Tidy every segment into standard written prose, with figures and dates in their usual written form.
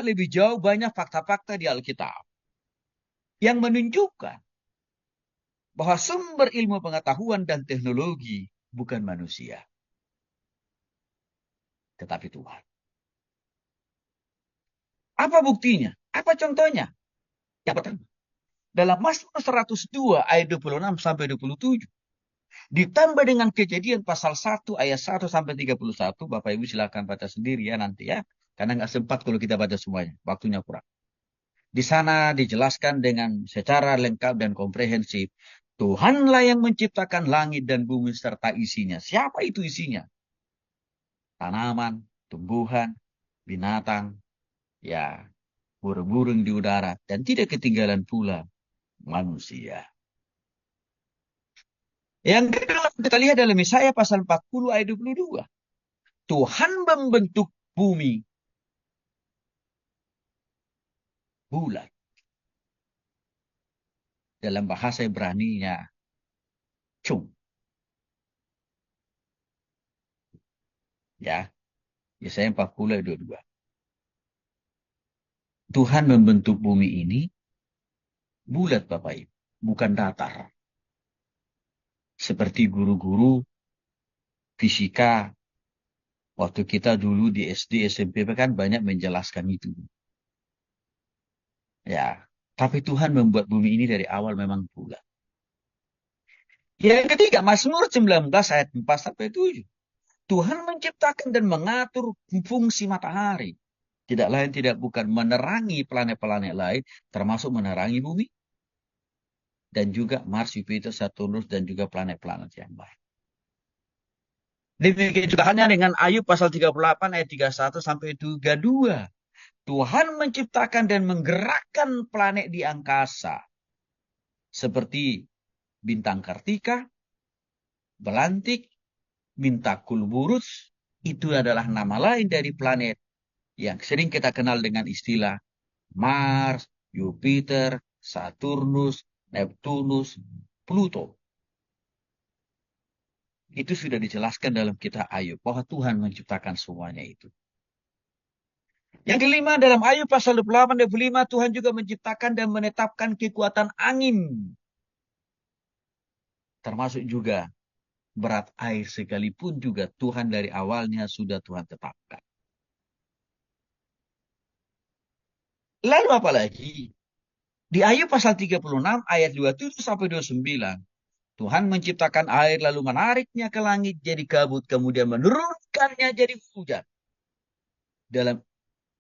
lebih jauh banyak fakta-fakta di Alkitab yang menunjukkan bahwa sumber ilmu pengetahuan dan teknologi bukan manusia, tetapi Tuhan. Apa buktinya? Apa contohnya? Yang pertama, dalam Mazmur 102 ayat 26 sampai 27, ditambah dengan Kejadian pasal 1 ayat 1 sampai 31, Bapak Ibu silakan baca sendiri ya nanti ya, karena nggak sempat kalau kita baca semuanya, waktunya kurang. Di sana dijelaskan dengan secara lengkap dan komprehensif, Tuhanlah yang menciptakan langit dan bumi serta isinya. Siapa itu isinya? Tanaman, tumbuhan, binatang, ya, burung-burung di udara, dan tidak ketinggalan pula manusia. Yang kedua, kita lihat dalam Yesaya pasal 40 ayat 22. Tuhan membentuk bumi bulat. Dalam bahasa Ibrani-nya, cung. Ya, Yesaya 40 ayat 22. Tuhan membentuk bumi ini bulat, Bapak Ibu, bukan datar. Seperti guru-guru fisika waktu kita dulu di SD, SMP kan banyak menjelaskan itu. Ya, tapi Tuhan membuat bumi ini dari awal memang bulat. Yang ketiga, Mazmur 19 ayat 4 sampai 7. Tuhan menciptakan dan mengatur fungsi matahari. Tidak lain tidak bukan menerangi planet-planet lain, termasuk menerangi bumi. Dan juga Mars, Jupiter, Saturnus, dan juga planet-planet yang lain. Demikian juga hanya dengan Ayub pasal 38 ayat 31 sampai 32. Tuhan menciptakan dan menggerakkan planet di angkasa. Seperti bintang Kartika, Belantik, Mintakulburus. Itu adalah nama lain dari planet yang sering kita kenal dengan istilah Mars, Jupiter, Saturnus, Neptunus, Pluto. Itu sudah dijelaskan dalam kitab Ayub bahwa Tuhan menciptakan semuanya itu. Yang kelima, dalam Ayub pasal 28 dan 25, Tuhan juga menciptakan dan menetapkan kekuatan angin. Termasuk juga berat air sekalipun juga Tuhan dari awalnya sudah Tuhan tetapkan. Lalu apa lagi? Di Ayub pasal 36 ayat 27 sampai 29, Tuhan menciptakan air lalu menariknya ke langit jadi kabut, kemudian menurunkannya jadi hujan. Dalam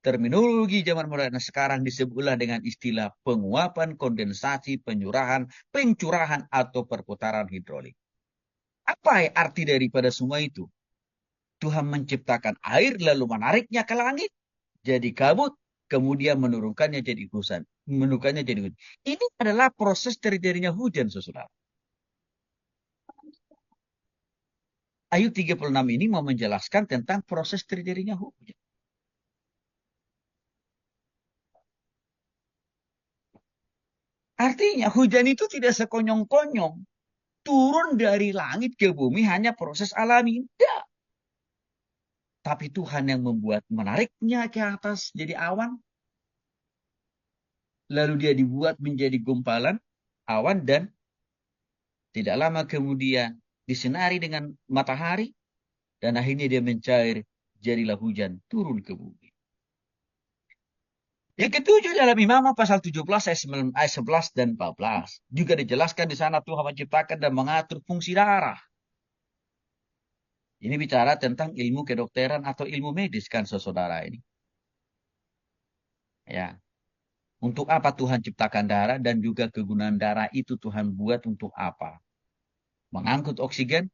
terminologi zaman modern sekarang disebutlah dengan istilah penguapan, kondensasi, pencurahan atau perputaran hidrolik. Apa arti daripada semua itu? Tuhan menciptakan air lalu menariknya ke langit jadi kabut, kemudian menurunkannya jadi hujan. Menurunkannya jadi hujan. Ini adalah proses terjadinya hujan, saudara. Ayub 36 ini mau menjelaskan tentang proses terjadinya hujan. Artinya hujan itu tidak sekonyong-konyong. Turun dari langit ke bumi hanya proses alami. Tidak. Tapi Tuhan yang membuat menariknya ke atas jadi awan. Lalu dia dibuat menjadi gumpalan awan dan tidak lama kemudian disinari dengan matahari. Dan akhirnya dia mencair, jadilah hujan turun ke bumi. Yang ketujuh dalam Imamah pasal 17 ayat 11 dan 14. Juga dijelaskan di sana Tuhan menciptakan dan mengatur fungsi darah. Ini bicara tentang ilmu kedokteran atau ilmu medis kan saudara ini. Ya. Untuk apa Tuhan ciptakan darah dan juga kegunaan darah itu Tuhan buat untuk apa? Mengangkut oksigen,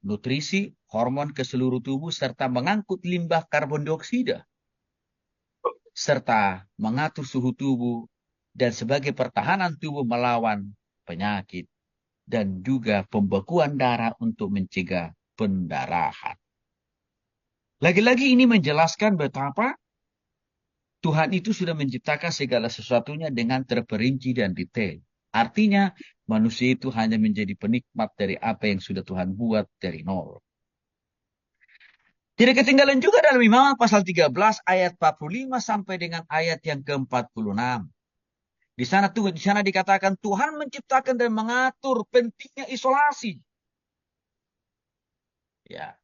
nutrisi, hormon ke seluruh tubuh serta mengangkut limbah karbon dioksida. Serta mengatur suhu tubuh dan sebagai pertahanan tubuh melawan penyakit dan juga pembekuan darah untuk mencegah pendarahan. Lagi-lagi ini menjelaskan betapa Tuhan itu sudah menciptakan segala sesuatunya dengan terperinci dan detail. Artinya manusia itu hanya menjadi penikmat dari apa yang sudah Tuhan buat dari nol. Tidak ketinggalan juga dalam Imamat pasal 13 ayat 45 sampai dengan ayat yang ke-46. Di sana dikatakan Tuhan menciptakan dan mengatur pentingnya isolasi. Ya,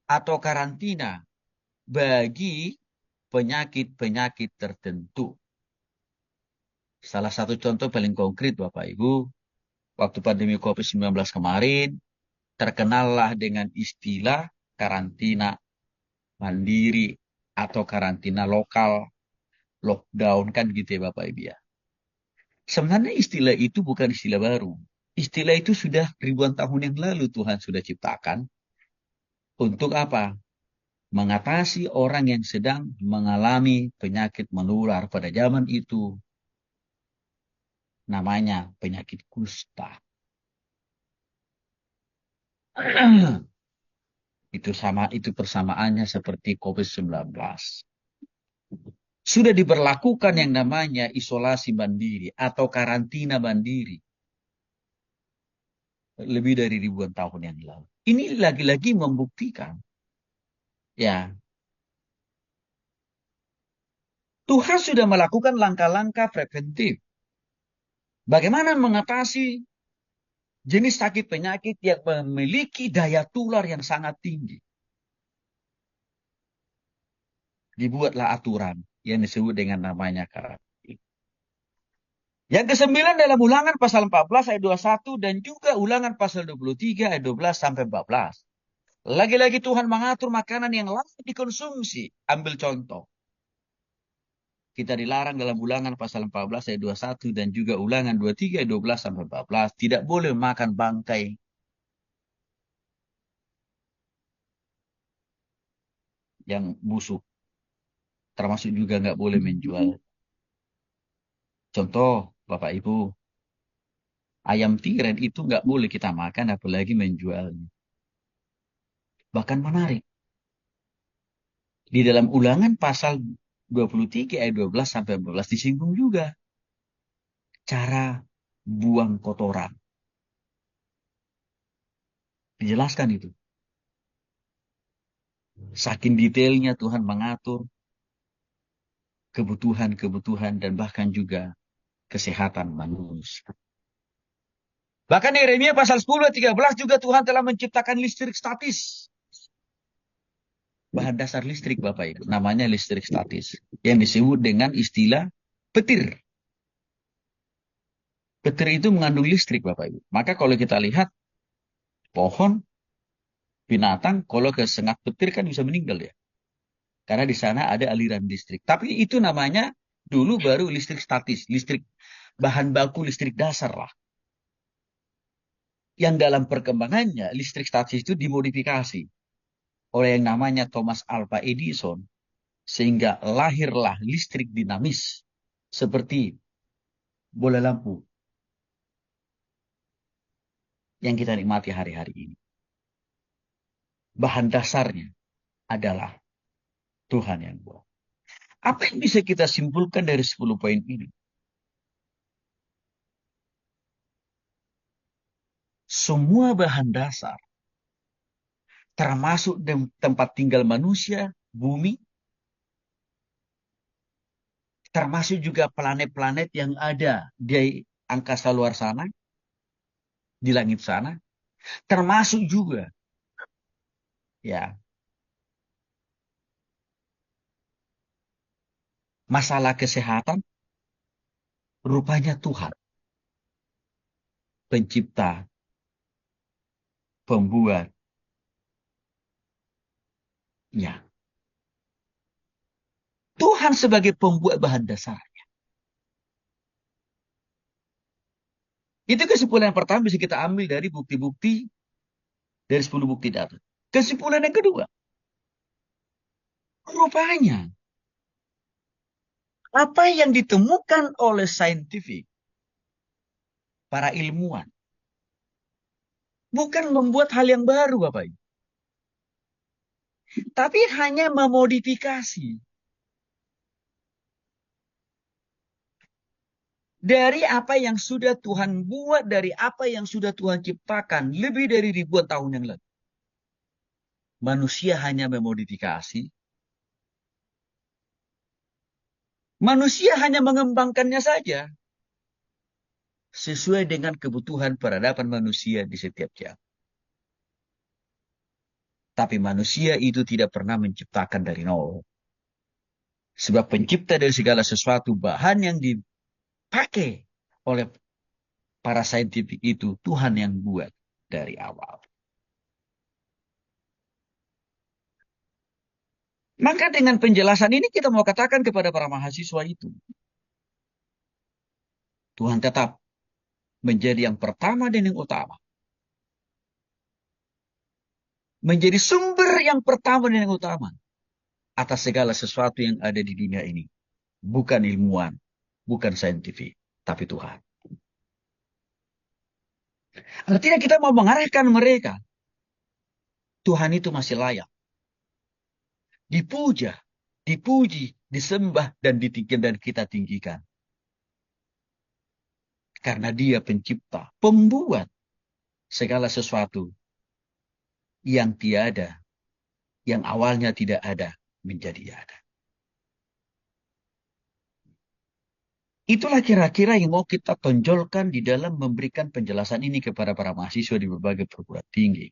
atau karantina bagi penyakit-penyakit tertentu. Salah satu contoh paling konkret Bapak Ibu, waktu pandemi COVID-19 kemarin, terkenallah dengan istilah karantina mandiri atau karantina lokal, lockdown kan gitu ya Bapak Ibu ya. Sebenarnya istilah itu bukan istilah baru. Istilah itu sudah ribuan tahun yang lalu Tuhan sudah ciptakan. Untuk apa? Mengatasi orang yang sedang mengalami penyakit menular pada zaman itu. Namanya penyakit kusta. Itu persamaannya seperti COVID-19. Sudah diberlakukan yang namanya isolasi mandiri atau karantina mandiri lebih dari ribuan tahun yang lalu. Ini lagi-lagi membuktikan ya, Tuhan sudah melakukan langkah-langkah preventif. Bagaimana mengatasi jenis sakit penyakit yang memiliki daya tular yang sangat tinggi. Dibuatlah aturan yang disebut dengan namanya karantina. Yang kesembilan dalam Ulangan pasal 14 ayat 21 dan juga Ulangan pasal 23 ayat 12 sampai 14. Lagi-lagi Tuhan mengatur makanan yang layak dikonsumsi. Ambil contoh. Kita dilarang dalam Ulangan pasal 14 ayat 21 dan juga Ulangan 23 ayat 12 sampai 14. Tidak boleh makan bangkai yang busuk. Termasuk juga nggak boleh menjual. Contoh, Bapak Ibu, ayam tiren itu nggak boleh kita makan apalagi menjualnya. Bahkan menarik. Di dalam Ulangan pasal 23 ayat 12 sampai 14 disinggung juga cara buang kotoran. Dijelaskan itu. Saking detailnya Tuhan mengatur kebutuhan-kebutuhan dan bahkan juga kesehatan manusia. Bahkan di Yeremia pasal 10 ayat 13 juga Tuhan telah menciptakan listrik statis. Bahan dasar listrik Bapak Ibu. Namanya listrik statis. Yang disebut dengan istilah petir. Petir itu mengandung listrik Bapak Ibu. Maka kalau kita lihat pohon, binatang, kalau kesengat petir kan bisa meninggal ya. Karena di sana ada aliran listrik. Tapi itu namanya dulu baru listrik statis. Listrik bahan baku listrik dasar lah. Yang dalam perkembangannya listrik statis itu dimodifikasi oleh yang namanya Thomas Alva Edison. Sehingga lahirlah listrik dinamis. Seperti bola lampu yang kita nikmati hari-hari ini. Bahan dasarnya adalah Tuhan yang buat. Apa yang bisa kita simpulkan dari 10 poin ini? Semua bahan dasar, termasuk tempat tinggal manusia, bumi, termasuk juga planet-planet yang ada di angkasa luar sana, di langit sana, termasuk juga ya masalah kesehatan, rupanya Tuhan, pencipta, pembuat, ya. Tuhan sebagai pembuat bahan dasar. Itu kesimpulan yang pertama bisa kita ambil dari bukti-bukti dari 10 bukti data. Kesimpulan yang kedua, rupanya apa yang ditemukan oleh saintifik, para ilmuwan, bukan membuat hal yang baru Bapak Ibu, tapi hanya memodifikasi Dari apa yang sudah Tuhan buat, dari apa yang sudah Tuhan ciptakan, lebih dari ribuan tahun yang lalu. Manusia hanya memodifikasi. Manusia hanya mengembangkannya saja. Sesuai dengan kebutuhan peradaban manusia di setiap jam. Tapi manusia itu tidak pernah menciptakan dari nol. Sebab pencipta dari segala sesuatu, bahan yang dipakai oleh para saintifik itu, Tuhan yang buat dari awal. Maka dengan penjelasan ini kita mau katakan kepada para mahasiswa itu, Tuhan tetap menjadi yang pertama dan yang utama. Menjadi sumber yang pertama dan yang utama atas segala sesuatu yang ada di dunia ini. Bukan ilmuwan, bukan saintifik, tapi Tuhan. Artinya kita mau mengarahkan mereka. Tuhan itu masih layak. Dipuja, dipuji, disembah, dan ditinggikan dan kita tinggikan. Karena dia pencipta, pembuat segala sesuatu yang tiada, yang awalnya tidak ada, menjadi ada. Itulah kira-kira yang mau kita tonjolkan di dalam memberikan penjelasan ini kepada para mahasiswa di berbagai perguruan tinggi.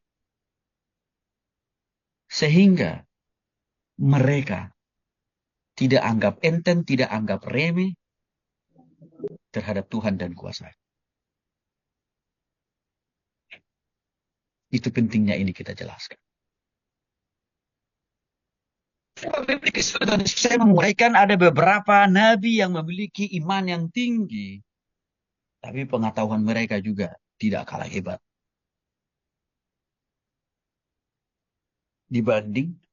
Sehingga mereka tidak anggap enteng, tidak anggap remeh terhadap Tuhan dan kuasa. Itu pentingnya ini kita jelaskan. Saya menguraikan ada beberapa nabi yang memiliki iman yang tinggi. Tapi pengetahuan mereka juga tidak kalah hebat. Dibanding